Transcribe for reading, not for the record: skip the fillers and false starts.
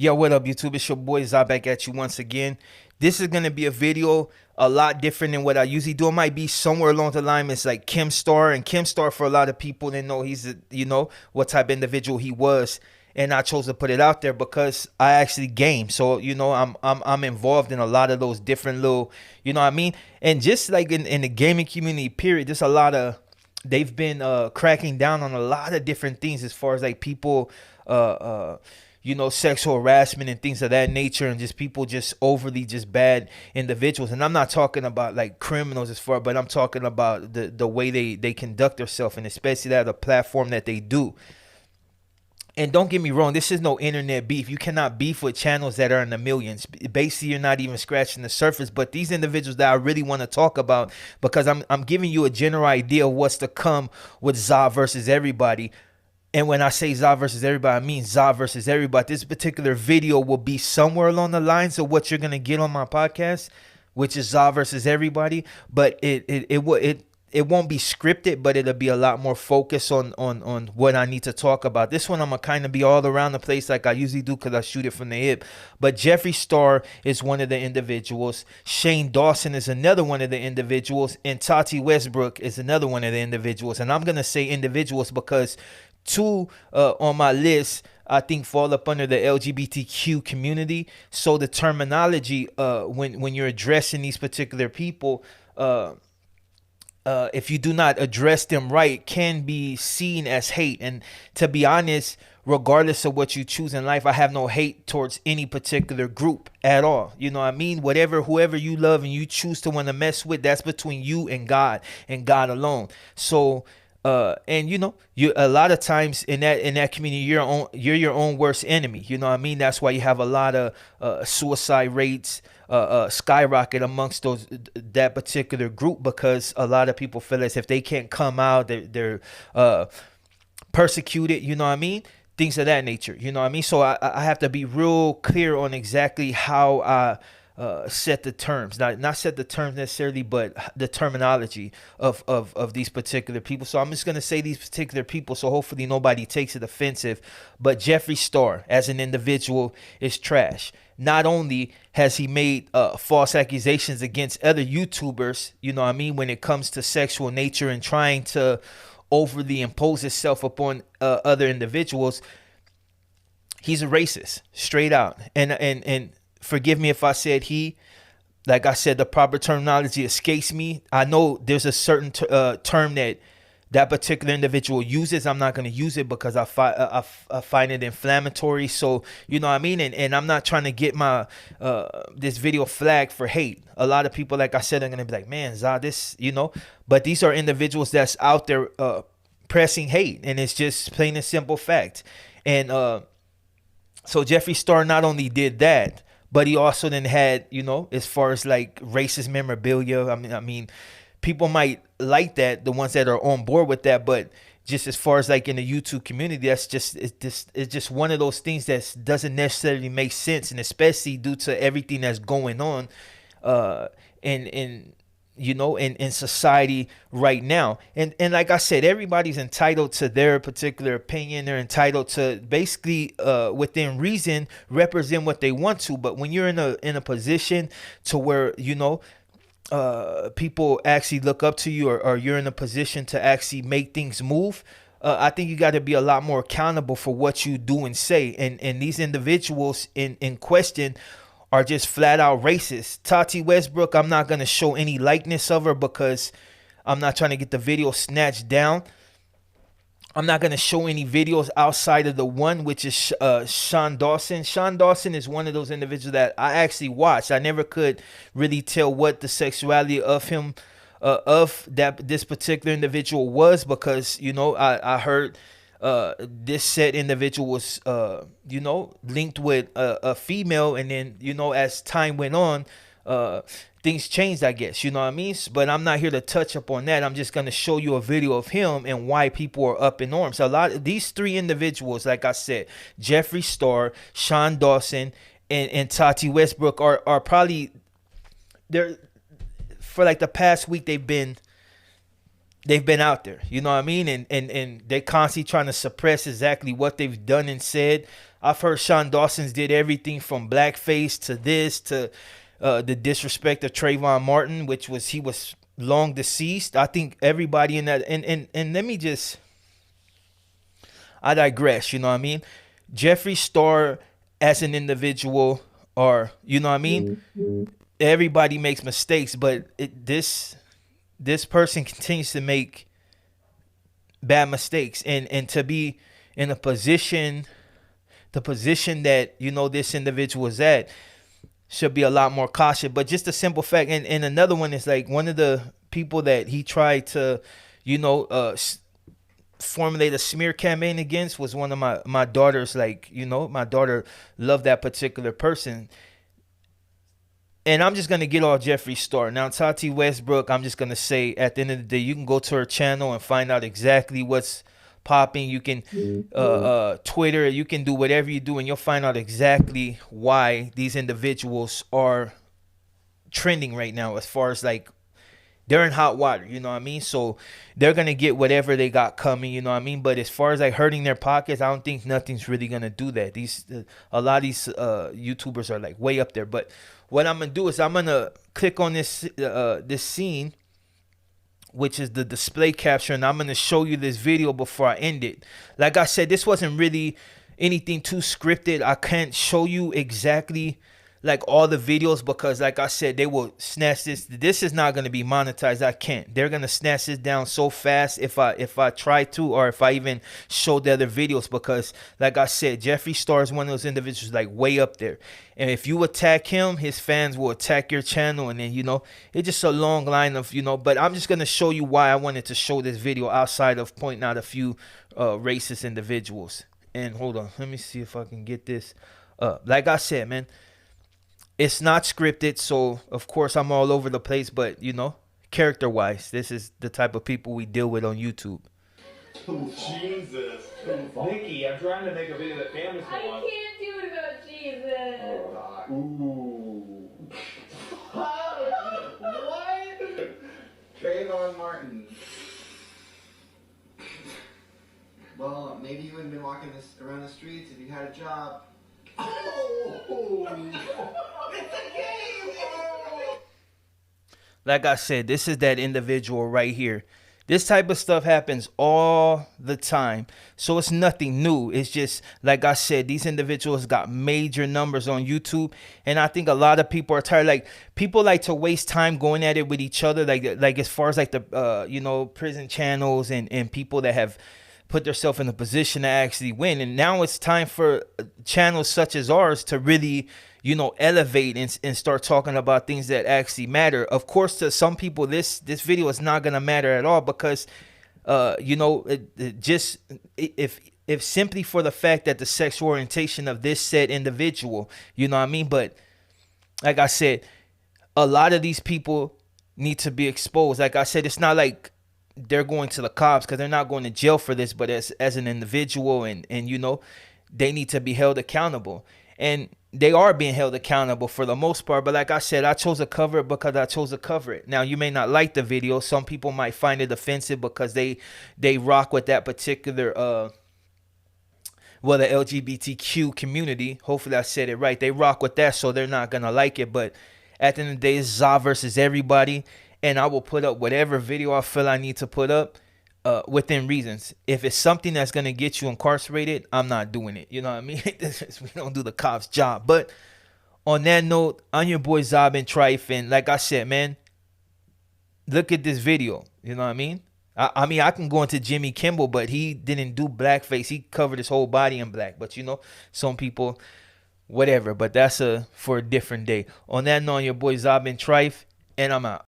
Yo, what up, YouTube? It's your boy Zah back at you once again. This is gonna be a video a lot different than what I usually do. It might be somewhere along the line. It's like Kim Star, and Kim Star, for a lot of people, they know he's what type of individual he was, and I chose to put it out there because I actually game. So I'm involved in a lot of those different little, you know what I mean, and just like in the gaming community, period. There's a lot of they've been cracking down on a lot of different things as far as like people sexual harassment and things of that nature, and just people just overly just bad individuals. And I'm not talking about like criminals as far, but I'm talking about the way they conduct themselves, and especially that the platform that they do. And don't get me wrong, this is no internet beef. You cannot beef with channels that are in the millions. Basically, you're not even scratching the surface. But these individuals that I really want to talk about, because I'm giving you a general idea of what's to come with Zah versus everybody. And when I say Zah versus everybody, I mean Zah versus everybody. This particular video will be somewhere along the lines of what you're gonna get on my podcast, which is Zah versus everybody. But it won't be scripted, but it'll be a lot more focused on what I need to talk about. This one I'm gonna kind of be all around the place like I usually do because I shoot it from the hip. But Jeffree Star is one of the individuals. Shane Dawson is another one of the individuals, and Tati Westbrook is another one of the individuals. And I'm gonna say individuals because two on my list I think fall up under the LGBTQ community. So the terminology when you're addressing these particular people, if you do not address them right, can be seen as hate. And to be honest, regardless of what you choose in life, I have no hate towards any particular group at all. You know what I mean? Whoever you love and you choose to want to mess with, that's between you and God alone. So and you a lot of times in that community, you're your own worst enemy. You know what I mean? That's why you have a lot of suicide rates skyrocket amongst that particular group, because a lot of people feel as if they can't come out, they're persecuted. You know what I mean? Things of that nature. You know what I mean? So I have to be real clear on exactly how I set the terms, not set the terms necessarily, but the terminology of these particular people. So I'm just going to say these particular people, so hopefully nobody takes it offensive. But Jeffree Star as an individual is trash. Not only has he made false accusations against other YouTubers, you know what I mean, when it comes to sexual nature and trying to overly impose itself upon other individuals, he's a racist, straight out. And forgive me if I said he. Like I said, the proper terminology escapes me. I know there's a certain term that particular individual uses. I'm not going to use it because I find it inflammatory. So, you know what I mean? And I'm not trying to get my this video flagged for hate. A lot of people, like I said, are going to be like, man, Zah, this, But these are individuals that's out there pressing hate. And it's just plain and simple fact. And so Jeffree Star not only did that, but he also then had, as far as like racist memorabilia. I mean, people might like that, the ones that are on board with that, but just as far as like in the YouTube community, it's just one of those things that doesn't necessarily make sense, and especially due to everything that's going on in society right now. And like I said, everybody's entitled to their particular opinion. They're entitled to basically within reason represent what they want to. But when you're in a position to where people actually look up to you, or you're in a position to actually make things move, I think you got to be a lot more accountable for what you do and say. And these individuals in question are just flat out racist. Tati Westbrook, I'm not going to show any likeness of her because I'm not trying to get the video snatched down. I'm not going to show any videos outside of the one, which is Sean Dawson. Sean Dawson is one of those individuals that I actually watched. I never could really tell what the sexuality of him, this particular individual was, because, I heard this said individual was, linked with a female. And then, as time went on, things changed, I guess, you know what I mean? But I'm not here to touch up on that. I'm just going to show you a video of him and why people are up in arms. A lot of these three individuals, like I said, Jeffree Star, Sean Dawson, and Tati Westbrook are probably, they're, for like the past week, they've been they've been out there, you know what I mean? And they're constantly trying to suppress exactly what they've done and said. I've heard Sean Dawson's did everything from blackface to this to the disrespect of Trayvon Martin, which was he was long deceased. I think everybody in that and let me just I digress, you know what I mean? Jeffree Star as an individual, or you know what I mean? Everybody makes mistakes, but this person continues to make bad mistakes, and to be in a position, the position that you know this individual is at, should be a lot more cautious. But just a simple fact, and another one is like one of the people that he tried to, you know, formulate a smear campaign against was one of my daughters. Like, you know, my daughter loved that particular person. And I'm just going to get all Jeffree Star. Now, Tati Westbrook, I'm just going to say at the end of the day, you can go to her channel and find out exactly what's popping. You can Twitter, you can do whatever you do, and you'll find out exactly why these individuals are trending right now as far as like they're in hot water, you know what I mean? So they're going to get whatever they got coming, you know what I mean? But as far as like hurting their pockets, I don't think nothing's really going to do that. A lot of these YouTubers are like way up there. But what I'm going to do is I'm going to click on this scene, which is the display capture, and I'm going to show you this video before I end it. Like I said, this wasn't really anything too scripted. I can't show you exactly like all the videos because like I said, they will snatch this. This is not going to be monetized. I can't. They're going to snatch this down so fast if I try to, or if I even show the other videos, because like I said, Jeffree Star is one of those individuals like way up there. And if you attack him, his fans will attack your channel. And then, you know, it's just a long line of, you know, but I'm just going to show you why I wanted to show this video outside of pointing out a few racist individuals. And hold on, let me see if I can get this. Like I said, man, it's not scripted, so of course I'm all over the place, but you know, character-wise, this is the type of people we deal with on YouTube. Jesus. Nikki, I'm trying to make a video that families can watch. I can't do it about Jesus. Oh, God. Ooh. What? Trayvon Martin. Well, maybe you wouldn't have been walking around the streets if you had a job. Oh, it's a game. Oh. Like I said, this is that individual right here. This type of stuff happens all the time. So it's nothing new. It's just, like I said, these individuals got major numbers on YouTube. And I think a lot of people are tired. Like, people like to waste time going at it with each other. Like as far as like the, you know, prison channels and people that have put themselves in a position to actually win. And now it's time for channels such as ours to really, you know, elevate and start talking about things that actually matter. Of course, to some people, this video is not going to matter at all because, you know, if simply for the fact that the sexual orientation of this said individual, you know what I mean? But like I said, a lot of these people need to be exposed. Like I said, it's not like they're going to the cops because they're not going to jail for this, but as an individual and you know, they need to be held accountable. And they are being held accountable for the most part. But like I said, I chose to cover it because I chose to cover it. Now, you may not like the video. Some people might find it offensive because they rock with that particular, well, the LGBTQ community. Hopefully I said it right. They rock with that, so they're not going to like it. But at the end of the day, it's Za versus everybody. And I will put up whatever video I feel I need to put up within reasons. If it's something that's going to get you incarcerated, I'm not doing it. You know what I mean? We don't do the cops' job. But on that note, I'm your boy Za and Trife. And like I said, man, look at this video. You know what I mean? I mean, I can go into Jimmy Kimmel, but he didn't do blackface. He covered his whole body in black. But, you know, some people, whatever. But that's for a different day. On that note, I'm your boy Za and Trife. And I'm out.